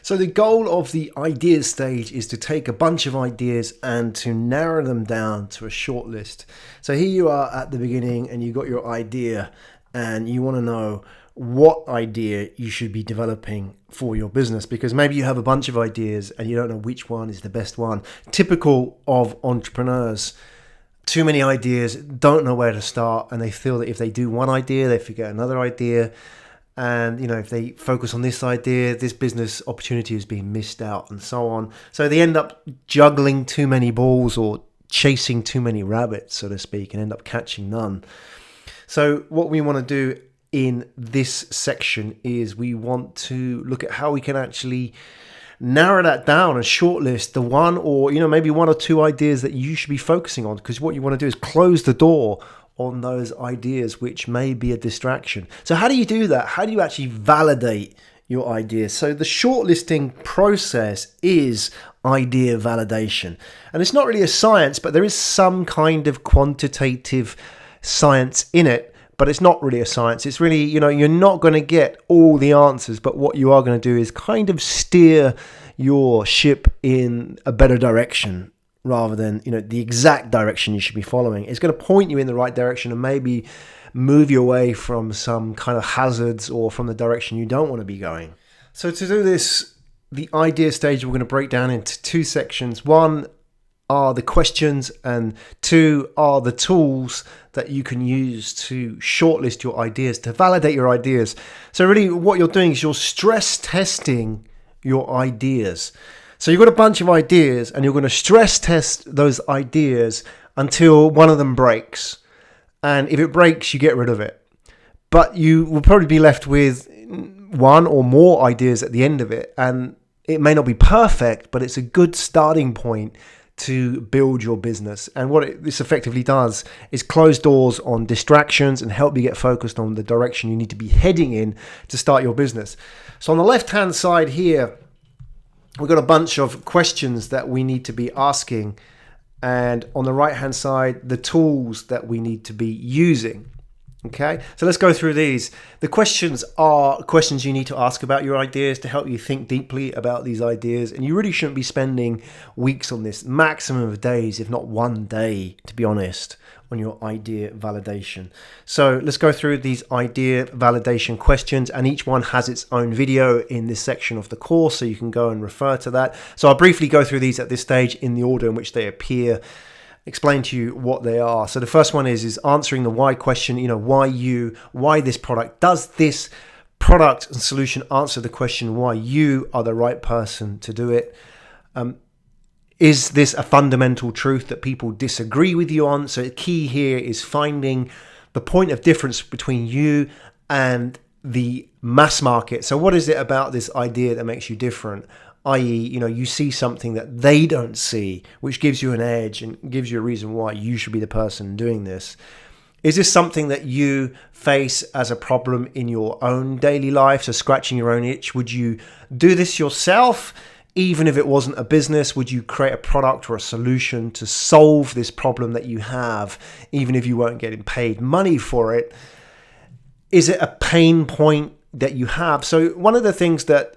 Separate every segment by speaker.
Speaker 1: So the goal of the ideas stage is to take a bunch of ideas and to narrow them down to a short list. So here you are at the beginning and you got your idea and you want to know what idea you should be developing for your business, because maybe you have a bunch of ideas and you don't know which one is the best one. Typical of entrepreneurs, too many ideas, don't know where to start, and they feel that if they do one idea, they forget another idea. And, if they focus on this idea, this business opportunity is being missed out and so on. So they end up juggling too many balls or chasing too many rabbits, so to speak, and end up catching none. So what we want to do in this section is we want to look at how we can actually narrow that down and shortlist the one or, maybe one or two ideas that you should be focusing on, because what you want to do is close the door on those ideas which may be a distraction. So how do you do that? How do you actually validate your ideas? So the shortlisting process is idea validation. And it's not really a science, but there is some kind of quantitative science in it, but it's not really a science. It's really, you're not going to get all the answers, but what you are going to do is kind of steer your ship in a better direction, rather than the exact direction you should be following. It's going to point you in the right direction and maybe move you away from some kind of hazards or from the direction you don't want to be going. So to do this, the idea stage we're going to break down into two sections. One are the questions and two are the tools that you can use to shortlist your ideas, to validate your ideas. So really what you're doing is you're stress testing your ideas. So you've got a bunch of ideas and you're going to stress test those ideas until one of them breaks. And if it breaks, you get rid of it. But you will probably be left with one or more ideas at the end of it. And it may not be perfect, but it's a good starting point to build your business. And what this effectively does is close doors on distractions and help you get focused on the direction you need to be heading in to start your business. So on the left-hand side here, we've got a bunch of questions that we need to be asking. And on the right-hand side, the tools that we need to be using. Okay, so let's go through these. The questions are questions you need to ask about your ideas to help you think deeply about these ideas. And you really shouldn't be spending weeks on this, maximum of days, if not one day, to be honest, on your idea validation. So let's go through these idea validation questions, and each one has its own video in this section of the course, so you can go and refer to that. So I'll briefly go through these at this stage in the order in which they appear, explain to you what they are. So the first one is answering the why question. Why you, why this product? Does this product and solution answer the question why you are the right person to do it? Is this a fundamental truth that people disagree with you on? So the key here is finding the point of difference between you and the mass market. So what is it about this idea that makes you different? I.e., you see something that they don't see, which gives you an edge and gives you a reason why you should be the person doing this. Is this something that you face as a problem in your own daily life? So scratching your own itch, would you do this yourself? Even if it wasn't a business, would you create a product or a solution to solve this problem that you have, even if you weren't getting paid money for it? Is it a pain point that you have? So one of the things that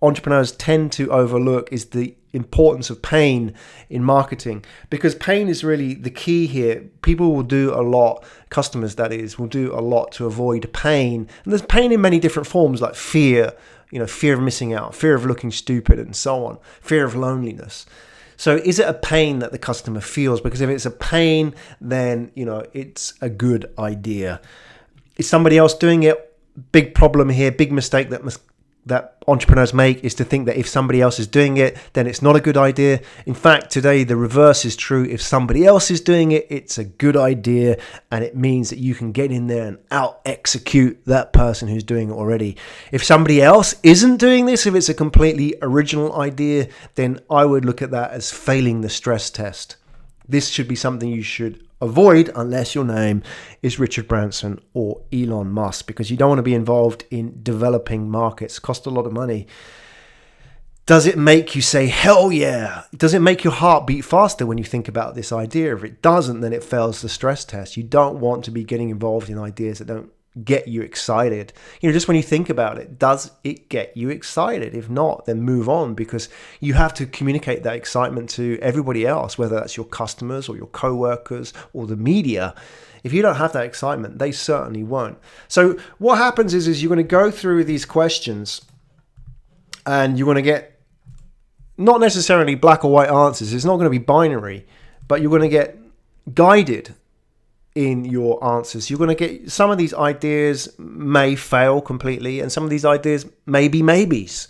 Speaker 1: entrepreneurs tend to overlook is the importance of pain in marketing, because pain is really the key here. People will do a lot, customers that is, will do a lot to avoid pain. And there's pain in many different forms, like fear, fear of missing out, fear of looking stupid and so on, fear of loneliness. So is it a pain that the customer feels? Because if it's a pain, then, it's a good idea. Is somebody else doing it? Big problem here, big mistake that entrepreneurs make is to think that if somebody else is doing it, then it's not a good idea. In fact, today the reverse is true. If somebody else is doing it, it's a good idea, and it means that you can get in there and out-execute that person who's doing it already. If somebody else isn't doing this, if it's a completely original idea, then I would look at that as failing the stress test. This should be something you should avoid unless your name is Richard Branson or Elon Musk, because you don't want to be involved in developing markets. Cost a lot of money. Does it make you say, hell yeah? Does it make your heart beat faster when you think about this idea? If it doesn't, then it fails the stress test. You don't want to be getting involved in ideas that don't get you excited? Just when you think about it, does it get you excited? If not, then move on, because you have to communicate that excitement to everybody else, whether that's your customers or your co-workers or the media. If you don't have that excitement, they certainly won't. So what happens is you're going to go through these questions and you're going to get not necessarily black or white answers. It's not going to be binary, but you're going to get guided in your answers. You're going to get some of these ideas may fail completely, and some of these ideas may be maybes.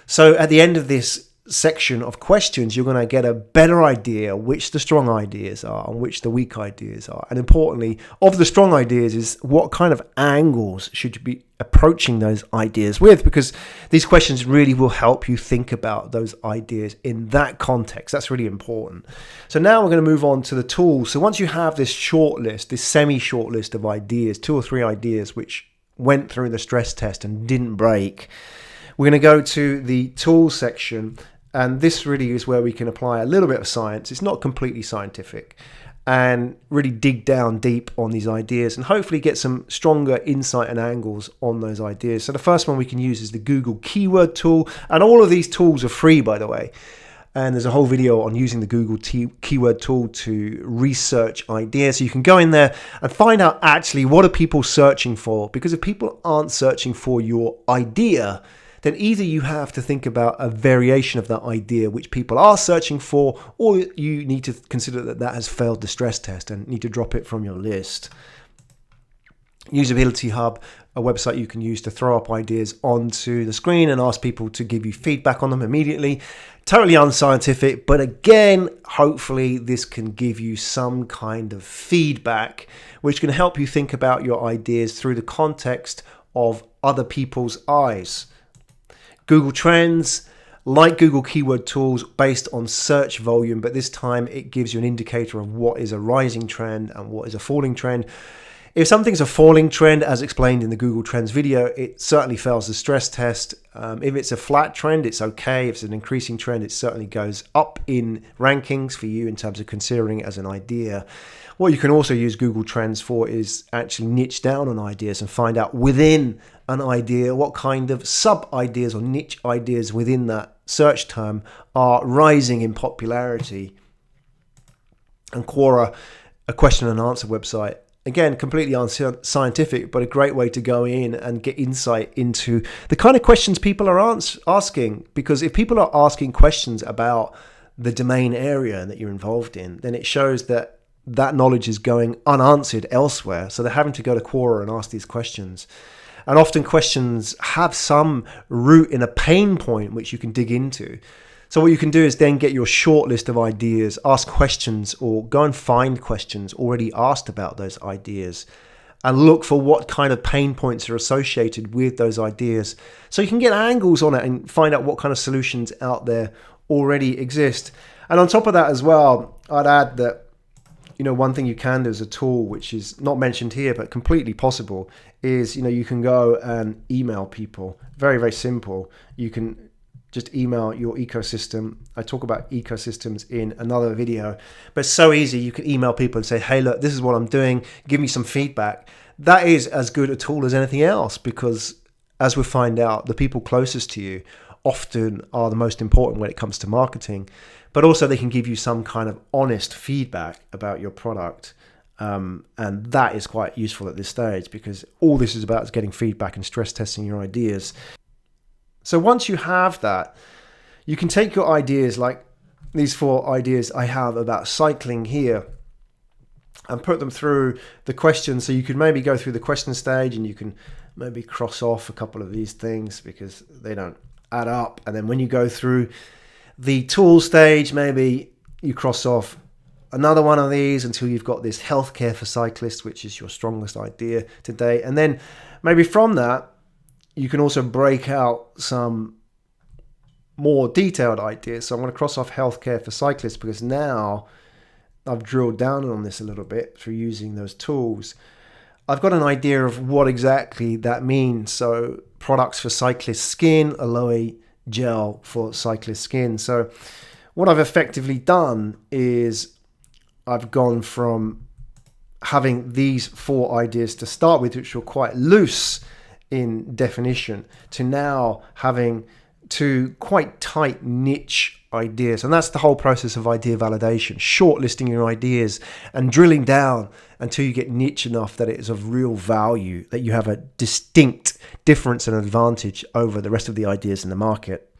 Speaker 1: So at the end of this section of questions, you're going to get a better idea which the strong ideas are and which the weak ideas are. And importantly, of the strong ideas is what kind of angles should you be approaching those ideas with, because these questions really will help you think about those ideas in that context. That's really important. So now we're going to move on to the tools. So once you have this short list, this semi-short list of ideas, 2 or 3 ideas which went through the stress test and didn't break, we're going to go to the tools section. And this really is where we can apply a little bit of science. It's not completely scientific, and really dig down deep on these ideas and hopefully get some stronger insight and angles on those ideas. So the first one we can use is the Google keyword tool. And all of these tools are free, by the way. And there's a whole video on using the Google keyword tool to research ideas. So you can go in there and find out actually what are people searching for. Because if people aren't searching for your idea, then either you have to think about a variation of that idea which people are searching for, or you need to consider that that has failed the stress test and need to drop it from your list. Usability Hub, a website you can use to throw up ideas onto the screen and ask people to give you feedback on them immediately. Totally unscientific, but again, hopefully this can give you some kind of feedback which can help you think about your ideas through the context of other people's eyes. Google Trends, like Google keyword tools, based on search volume, but this time it gives you an indicator of what is a rising trend and what is a falling trend. If something's a falling trend, as explained in the Google Trends video, it certainly fails the stress test. If it's a flat trend, it's okay. If it's an increasing trend, it certainly goes up in rankings for you in terms of considering it as an idea. What you can also use Google Trends for is actually niche down on ideas and find out within an idea what kind of sub-ideas or niche ideas within that search term are rising in popularity. And Quora, a question and answer website, again, completely unscientific, but a great way to go in and get insight into the kind of questions people are asking. Because if people are asking questions about the domain area that you're involved in, then it shows that that knowledge is going unanswered elsewhere. So they're having to go to Quora and ask these questions. And often questions have some root in a pain point which you can dig into. So what you can do is then get your short list of ideas, ask questions, or go and find questions already asked about those ideas and look for what kind of pain points are associated with those ideas. So you can get angles on it and find out what kind of solutions out there already exist. And on top of that as well, I'd add that one thing you can do as a tool, which is not mentioned here, but completely possible, is, you can go and email people. Very, very simple. You can just email your ecosystem. I talk about ecosystems in another video, but it's so easy. You can email people and say, hey, look, this is what I'm doing. Give me some feedback. That is as good a tool as anything else, because as we find out, the people closest to you often are the most important when it comes to marketing, but also they can give you some kind of honest feedback about your product. And that is quite useful at this stage, because all this is about is getting feedback and stress testing your ideas. So once you have that, you can take your ideas, like these 4 ideas I have about cycling here, and put them through the questions. So you could maybe go through the question stage and you can maybe cross off a couple of these things because they don't add up. And then when you go through the tool stage, maybe you cross off another one of these until you've got this healthcare for cyclists, which is your strongest idea today. And then maybe from that, you can also break out some more detailed ideas. So I'm going to cross off healthcare for cyclists because now I've drilled down on this a little bit through using those tools. I've got an idea of what exactly that means. So products for cyclist skin, aloe gel for cyclist skin. So what I've effectively done is I've gone from having these 4 ideas to start with, which were quite loose in definition, to now having 2 quite tight niche ideas. And that's the whole process of idea validation, shortlisting your ideas and drilling down until you get niche enough that it is of real value, that you have a distinct difference and advantage over the rest of the ideas in the market.